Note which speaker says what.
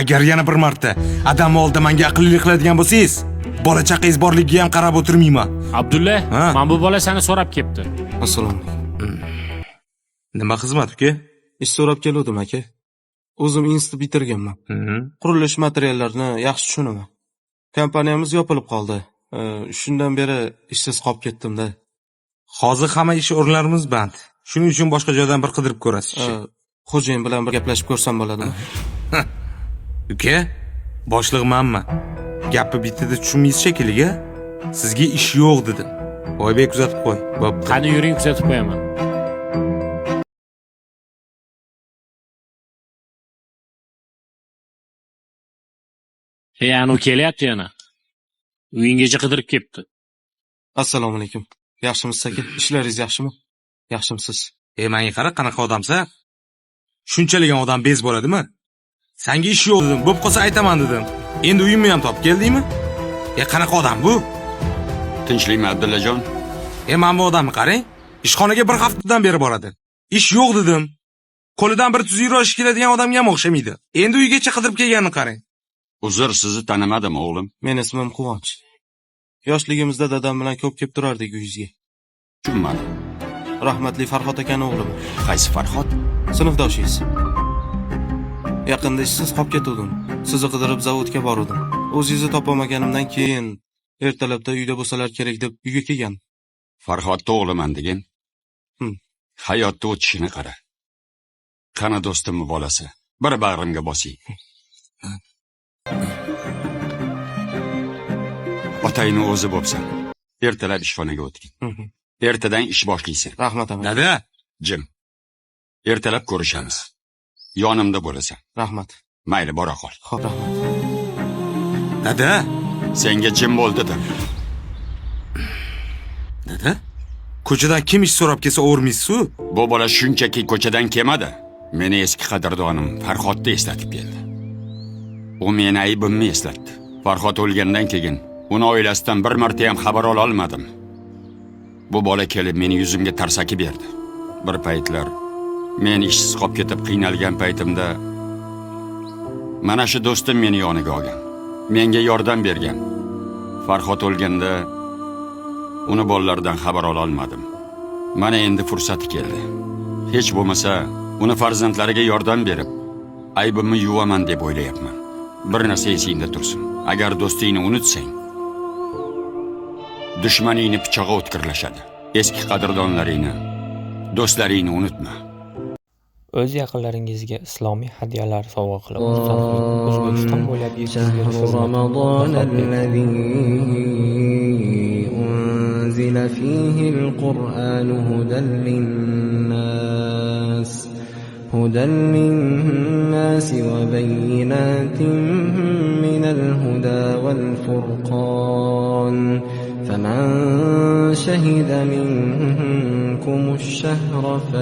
Speaker 1: Agar yana bir marta adam oldida menga aqlli qiladigan bo'lsangiz, bola chaqangiz borligiga ham qarab o'tirmayman.
Speaker 2: Abdulla, men bu bola seni so'rab kelibdi.
Speaker 3: Assalomu alaykum.
Speaker 1: Nima xizmat uka?
Speaker 3: Ish so'rab keldim aka. O'zim institut bitirganman. Qurilish materiallarini yaxshi tushunaman. Kompaniyamiz yopilib qoldi. Shundan beri ishsiz qolib ketdim-da.
Speaker 1: Hozir hamma ish o'rinlarimiz band. Shuning uchun boshqa joydan bir qidirib ko'rasiz.
Speaker 3: Xo'jayin bilan bir gaplashib ko'rsam bo'ladimi?
Speaker 1: Uka, boshliq menman. Gapni bittada tushunmaysiz shekilli-ga. Sizga ish yo'q dedim. Oybek kuzatib qo'y. Bo'pti.
Speaker 2: Qani yuring, kuzatib qo'yaman. Anu kelyapti yana. Uyingacha qidirib kelibdi.
Speaker 3: Assalomu alaykum. Yaxshimisiz aka? Ishlaringiz yaxshimi? Yaxshimisiz?
Speaker 1: Menga qara, qanaqa odamsan? Shunchalik odam bez bo'ladimi? Senga ish yo'q dedim, bo'p qolsa aytaman dedim. Endi uyimni ham topib keldingmi? Qanaqa odam bu?
Speaker 4: Tinchlikmi Abdullajon?
Speaker 1: Mana bu odamni qarang. Ishxonaga bir haftadan beri boradi. Ish yo'q dedim. Qo'lidan bir tuzukroq ish keladigan odamga ham o'xshamaydi. Endi uygacha qidirib kelganini qarang.
Speaker 4: Uzr, sizni tanimadim o'g'lim.
Speaker 3: Men ismim Quvonch. Yoshligimizda dadam bilan ko'p kelib turardik uyingizga.
Speaker 4: Tushunmadim.
Speaker 3: Rahmatli Farhod akaning o'g'limi.
Speaker 4: Qaysi Farhod?
Speaker 3: Sinfdoshingiz. Yaqinda ishsiz qolib ketdim. Sizni qidirib zavodga bordim. O'zingizni topolmaganimdan keyin ertalabda uyda bo'lsalar kerak deb uyga kelgan.
Speaker 4: Farhodni o'g'liman degan. Hayotda o'tishini qara. Qani do'stimning bolasi. Bir bag'rimga bosing. Otayni o'zi bo'psan. Ertalab ishxonaga o'tgin. Ertadan ish boshlaysan.
Speaker 3: Rahmat aka.
Speaker 1: Dada,
Speaker 4: Jim. Ertalab ko'rishamiz. Yonimda bo'lasan.
Speaker 3: Rahmat.
Speaker 4: Mayli, bora qol.
Speaker 3: Xo'p, rahmat.
Speaker 1: dada,
Speaker 4: Senga jim bo'l dedim.
Speaker 1: dada. Ko'chadan kim ish so'rab kelsa o'rmaysiz-ku?
Speaker 4: Bu bola shunchaki ko'chadan kelmadi. Meni eski qadrdonim Farhodni eslatib keldi. U meni aybimni eslatdi. Farhod o'lgandan keyin uni oilasidan bir marta ham xabar ola olmadim. Bu bola kelib meni yuzimga tarsaki berdi. Bir paytlar men ishsiz qolib ketib qiynalgan paytimda mana shu do'stim meni yoniga olgan. Menga yordam bergan. Farhod o'lganda uni bolalardan xabar ola olmadim. Mana endi fursati keldi. Hech bo'lmasa uni farzandlariga yordam berib, aybimni yuvaman deb o'ylayapman. Bir narsa esingda tursin. Agar do'stingni unutsang, dushmaningni pichog'i o'tkirlashadi. Eski qadrdonlaringni, do'stlaringni unutma.
Speaker 5: O'z yaqinlaringizga islomiy hadyalar sovg'a qilib, O'zbekiston bo'ylab
Speaker 6: أنزل فيه القرآن هدى للناس وبينات من الهدى والفرقان فمن شهد منكم الشهر